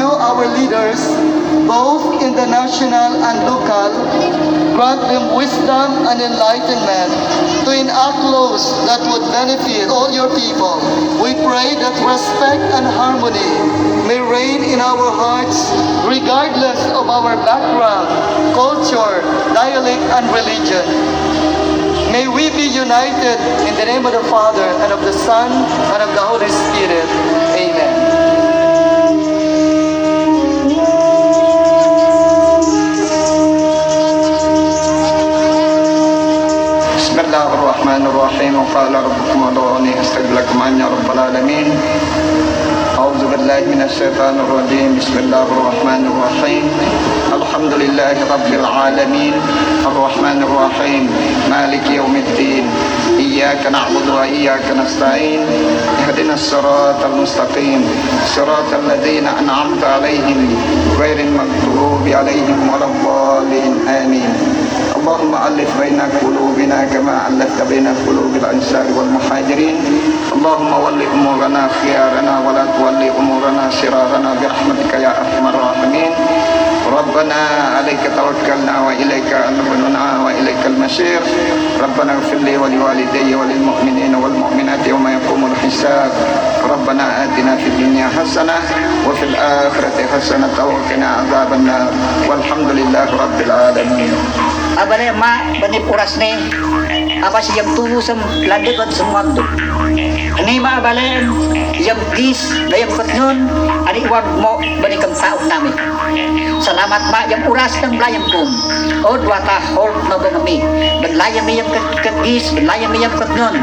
you, our leaders, both in the national and local, grant them wisdom and enlightenment to enact laws that would benefit all your people. We pray that respect and harmony may reign in our hearts regardless of our background, culture, dialect, and religion. May we be united in the name of the Father, and of the Son, and of the Holy Spirit. Amen. Bismillahirrahmanirrahim. Qala rabbukum ud'uni astajib lakum ya rabbal alamin. A'udzu billahi minasy syaithanir rajim. Bismillahirrahmanirrahim. Alhamdulillahi rabbil alamin. Arrahmanir rahim. Maliki yaumiddin. Iyyaka na'budu wa iyyaka nasta'in. Ihdinas siratal mustaqim. Siratal ladzina an'amta 'alaihim ghairil maghdubi 'alaihim waladdallin. Amin. اللهم ألف بين قلوبنا كما ألفت بين قلوب الأنصار والمهاجرين. اللهم ول أمورنا خيارنا ولا تولي أمورنا شرارنا برحمتك يا أرحم الراحمين. ربنا عليك توكلنا وإليك أنبنا وإليك المصير. ربنا اغفر لي ولوالدي وللمؤمنين والمؤمنات يوم يقوم الحساب. ربنا آتنا في الدنيا حسنة وفي الآخرة حسنة وقنا عذاب النار والحمد لله رب العالمين. Abane ma bani puras ni apa siyam tubo sa landet at sumando. Ani ma balen yam gis dayam katnon ani wag mo bani kang tao namin. Salamat ma yam puras ng layam kum. O dwata hol na ganami. Benlayam mi yam kagis, benlayam mi yam katnon.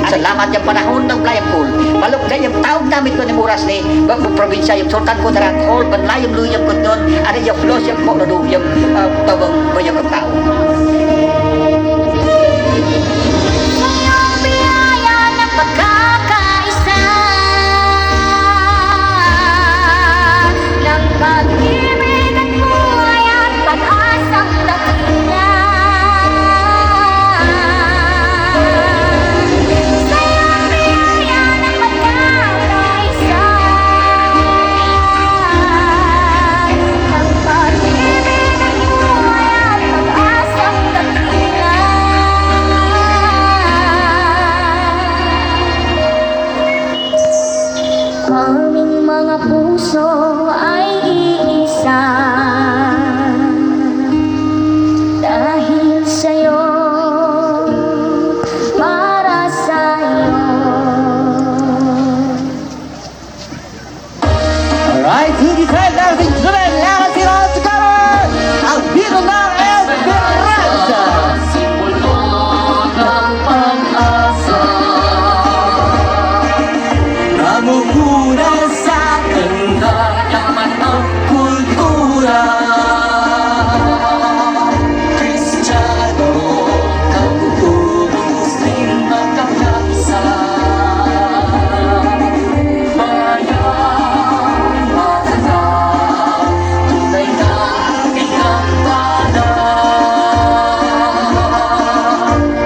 Salamat yam panahon ng layam kul. Malok dayam tao namin bani puras ni bag probinsya yam sultan ko darat hol benlayam lu yam katnon ani yam flos yam mo na do yam tawang bayang tao. Ngayong biyaya ng pagkakaisa ng pag-ibig at buhay at pag-asang dakila. Ngayong biyaya ng pagkakaisa ng pag-ibig at buhay at pag-asang dakila. Aming mga puso ay iisa dahil sa'yo, para sa'yo. Alright, ladies and gentlemen, ladies and gentlemen, ang biro ng Esperanza. Simbolo ng pag-asa, namumuna sa ganda naman ng kultura. Kristiyano, Katoliko, Muslim, magkakaisa. Bayang matanaw, tunay na ilang tanan.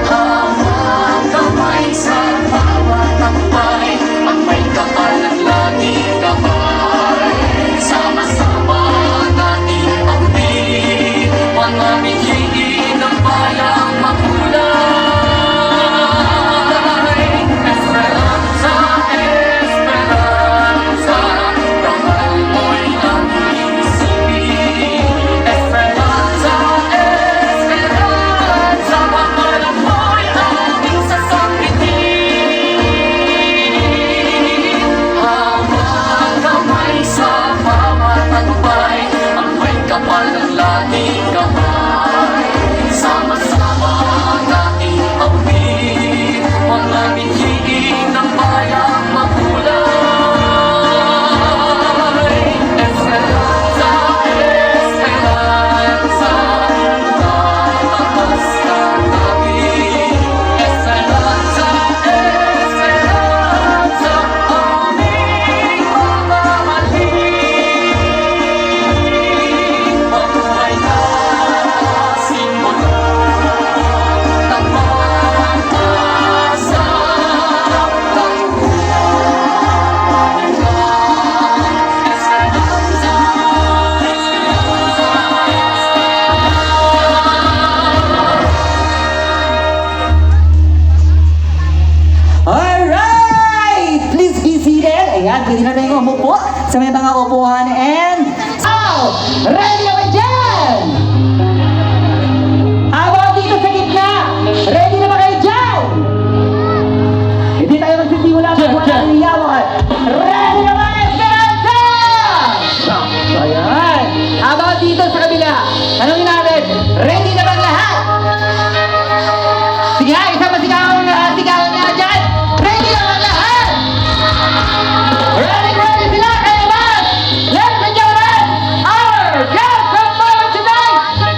Hawak kamay sa bawat takbay, at may kapal ng langit. Ayan, pwede na tayong umupo sa may mga upuan. And, ready na ba dyan? Habang dito sa gitna, ready na ba kayo dyan? Hindi tayo magsisimula kung wala ng iyawan. Ready na ba, Esperanza? Ayan. Habang dito sa kabila, tanongin natin, ready na ba lahat? Sige nga, isang masigawan nga dyan. Ready na ba lahat? Ready sila, kaya ba? Ladies and gentlemen, our guest of honor tonight, the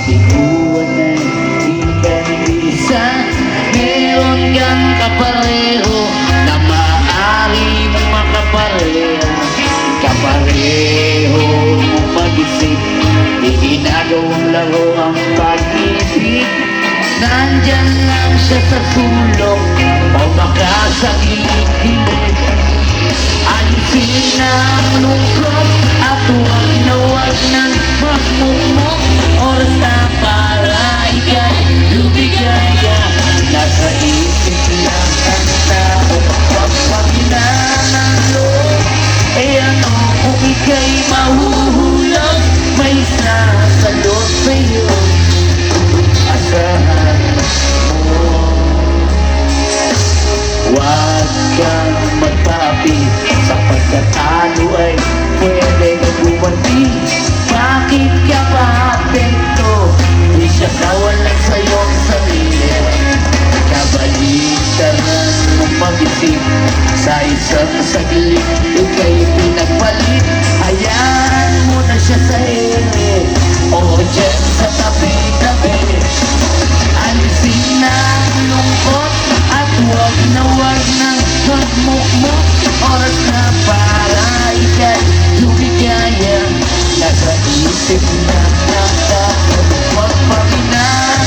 Kabiguan ay iisa. Meron kang kapareho na maaari mong makapareha. Kapareho mong mag-isip, di ginagawang laro ang pag-ibig. Nandyan lang siya sa sulok o baka sa gilid-gilid. Alisin ang lungkot at huwag na huwag nang magmumok. Oras na para ika'y lumigaya. Nasa isip lang ang tao pagpagilan ng loob. Eh ano kung ika'y mahuhulog? May sasalot sa'yo. Asahan mo, huwag kang magpapi, sapagkat ano ay pwede kang bumanti. Bakit ka pa atento? Di siya kawalan sa'yong sarili. Kabaliktaran mong mag-isip, sa isang saglit ika'y pinagpalit. Hayaan mo na siya sa ere o dyan sa tabi-tabi. Alisin na ang lungkot at huwag na huwag nang magmukmuk. Oras na para ika'y lumigaya. Nasa isip na ng tao, huwag paminaan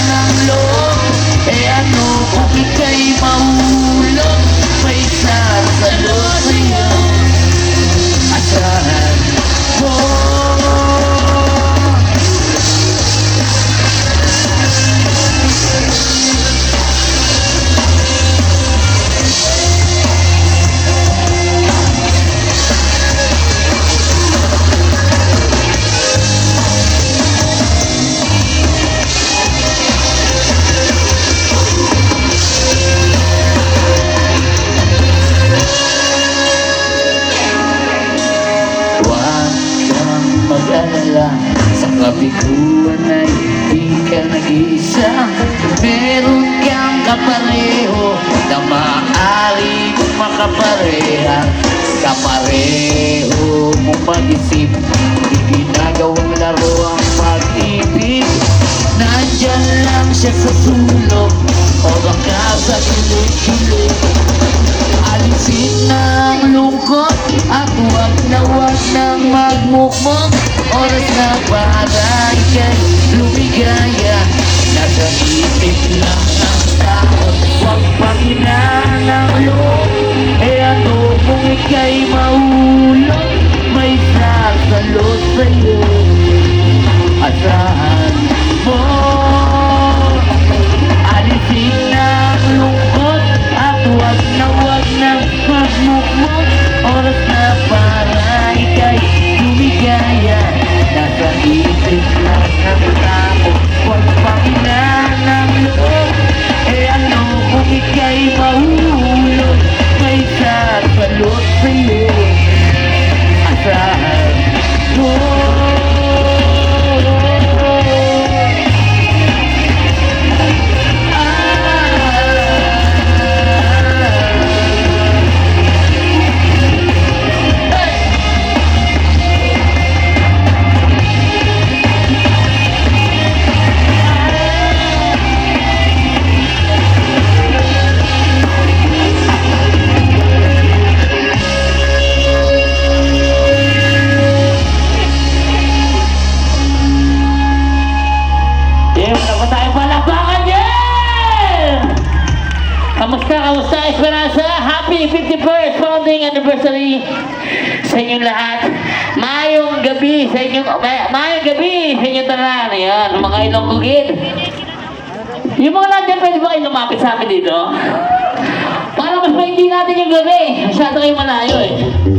pareha kapareho mong mag-isip di ginagawang laro ang pag-ibig nandyan lang siya sa sulok o baka sa gilid-gilid alisin ang lungkot at huwag nang magmukmok oras na para ika'y lumigaya nasa isip lang ang tao huwag pakinaan ang loob eh ano kung ika'y mahulog may sasalot sa'yo asahan mo alisin ang lungkot at huwag nang magmukmok oras na para ika'y lumigaya nasa isip lang ang tao huwag pakinaan ang loob eh ano kung ika'y mahulog may sasalot sa'yo asahan mo Kamusta, Esperanza? Happy 51st founding anniversary sa inyong lahat. Mayong gabi sa inyong tanan. Ayan, mga Ilonggogid. Yung mga nandiyan, pwede ba kayo lumapit sa amin dito? Para mas maindi natin yung gabi. Masyado kayo malayo eh.